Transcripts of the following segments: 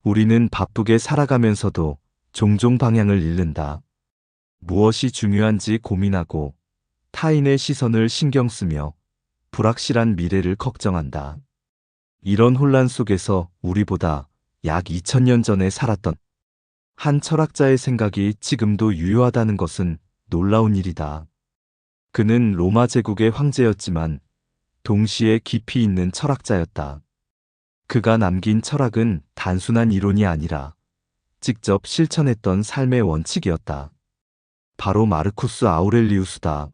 우리는 바쁘게 살아가면서도 종종 방향을 잃는다. 무엇이 중요한지 고민하고 타인의 시선을 신경 쓰며 불확실한 미래를 걱정한다. 이런 혼란 속에서 우리보다 약 2000년 전에 살았던 한 철학자의 생각이 지금도 유효하다는 것은 놀라운 일이다. 그는 로마 제국의 황제였지만 동시에 깊이 있는 철학자였다. 그가 남긴 철학은 단순한 이론이 아니라 직접 실천했던 삶의 원칙이었다. 바로 마르쿠스 아우렐리우스다.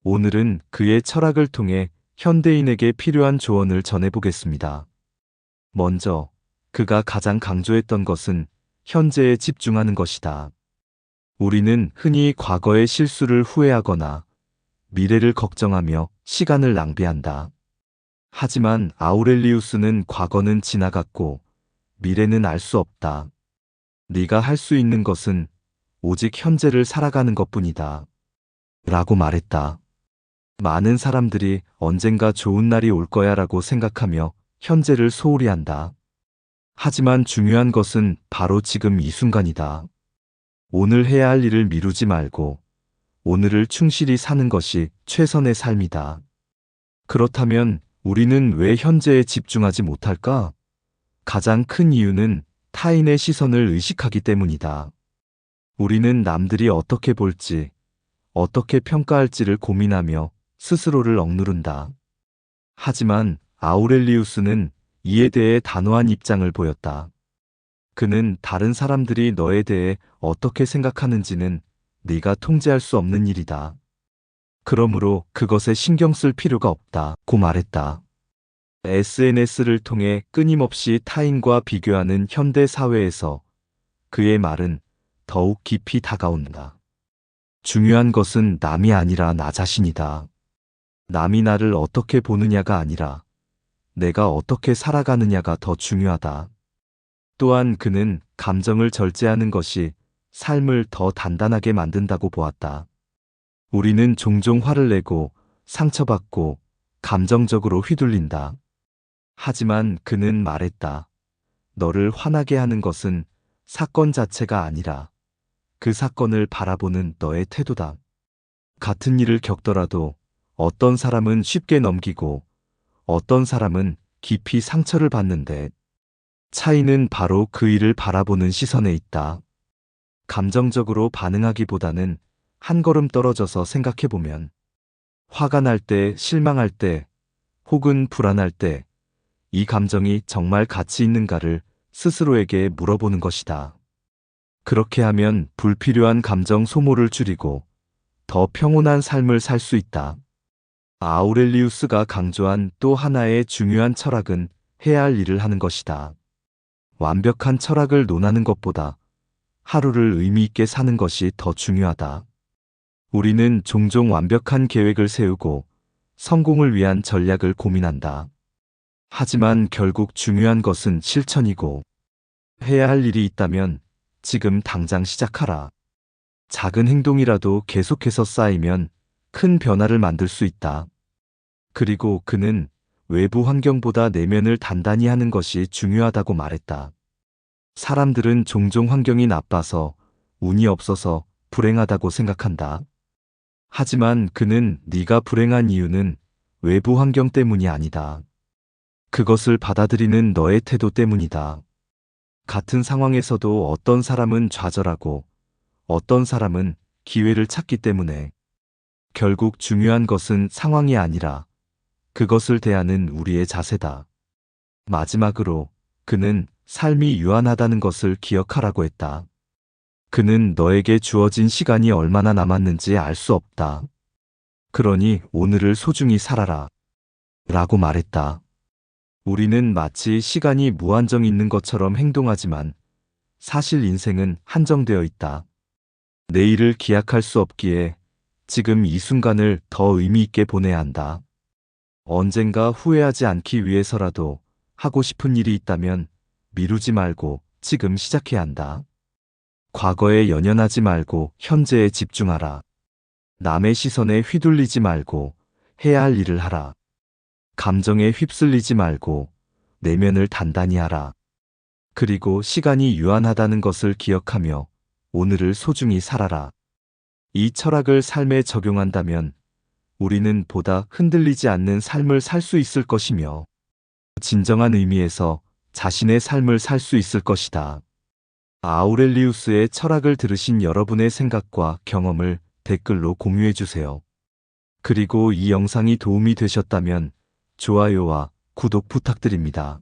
오늘은 그의 철학을 통해 현대인에게 필요한 조언을 전해보겠습니다. 먼저, 그가 가장 강조했던 것은 현재에 집중하는 것이다. 우리는 흔히 과거의 실수를 후회하거나 미래를 걱정하며 시간을 낭비한다. 하지만 아우렐리우스는 과거는 지나갔고 미래는 알 수 없다. 네가 할 수 있는 것은 오직 현재를 살아가는 것뿐이다. 라고 말했다. 많은 사람들이 언젠가 좋은 날이 올 거야 라고 생각하며 현재를 소홀히 한다. 하지만 중요한 것은 바로 지금 이 순간이다. 오늘 해야 할 일을 미루지 말고 오늘을 충실히 사는 것이 최선의 삶이다. 그렇다면 우리는 왜 현재에 집중하지 못할까? 가장 큰 이유는 타인의 시선을 의식하기 때문이다. 우리는 남들이 어떻게 볼지, 어떻게 평가할지를 고민하며 스스로를 억누른다. 하지만 아우렐리우스는 이에 대해 단호한 입장을 보였다. 그는 다른 사람들이 너에 대해 어떻게 생각하는지는 네가 통제할 수 없는 일이다. 그러므로 그것에 신경 쓸 필요가 없다고 말했다. SNS를 통해 끊임없이 타인과 비교하는 현대 사회에서 그의 말은 더욱 깊이 다가온다. 중요한 것은 남이 아니라 나 자신이다. 남이 나를 어떻게 보느냐가 아니라 내가 어떻게 살아가느냐가 더 중요하다. 또한 그는 감정을 절제하는 것이 삶을 더 단단하게 만든다고 보았다. 우리는 종종 화를 내고 상처받고 감정적으로 휘둘린다. 하지만 그는 말했다. 너를 화나게 하는 것은 사건 자체가 아니라 그 사건을 바라보는 너의 태도다. 같은 일을 겪더라도 어떤 사람은 쉽게 넘기고 어떤 사람은 깊이 상처를 받는데 차이는 바로 그 일을 바라보는 시선에 있다. 감정적으로 반응하기보다는 한 걸음 떨어져서 생각해보면 화가 날 때, 실망할 때, 혹은 불안할 때 이 감정이 정말 가치 있는가를 스스로에게 물어보는 것이다. 그렇게 하면 불필요한 감정 소모를 줄이고 더 평온한 삶을 살 수 있다. 아우렐리우스가 강조한 또 하나의 중요한 철학은 해야 할 일을 하는 것이다. 완벽한 철학을 논하는 것보다 하루를 의미 있게 사는 것이 더 중요하다. 우리는 종종 완벽한 계획을 세우고 성공을 위한 전략을 고민한다. 하지만 결국 중요한 것은 실천이고 해야 할 일이 있다면 지금 당장 시작하라. 작은 행동이라도 계속해서 쌓이면 큰 변화를 만들 수 있다. 그리고 그는 외부 환경보다 내면을 단단히 하는 것이 중요하다고 말했다. 사람들은 종종 환경이 나빠서 운이 없어서 불행하다고 생각한다. 하지만 그는 네가 불행한 이유는 외부 환경 때문이 아니다. 그것을 받아들이는 너의 태도 때문이다. 같은 상황에서도 어떤 사람은 좌절하고 어떤 사람은 기회를 찾기 때문에 결국 중요한 것은 상황이 아니라 그것을 대하는 우리의 자세다. 마지막으로 그는 삶이 유한하다는 것을 기억하라고 했다. 그는 너에게 주어진 시간이 얼마나 남았는지 알 수 없다. 그러니 오늘을 소중히 살아라. 라고 말했다. 우리는 마치 시간이 무한정 있는 것처럼 행동하지만 사실 인생은 한정되어 있다. 내일을 기약할 수 없기에 지금 이 순간을 더 의미 있게 보내야 한다. 언젠가 후회하지 않기 위해서라도 하고 싶은 일이 있다면 미루지 말고 지금 시작해야 한다. 과거에 연연하지 말고 현재에 집중하라. 남의 시선에 휘둘리지 말고 해야 할 일을 하라. 감정에 휩쓸리지 말고 내면을 단단히 하라. 그리고 시간이 유한하다는 것을 기억하며 오늘을 소중히 살아라. 이 철학을 삶에 적용한다면 우리는 보다 흔들리지 않는 삶을 살 수 있을 것이며 진정한 의미에서 자신의 삶을 살 수 있을 것이다. 아우렐리우스의 철학을 들으신 여러분의 생각과 경험을 댓글로 공유해 주세요. 그리고 이 영상이 도움이 되셨다면 좋아요와 구독 부탁드립니다.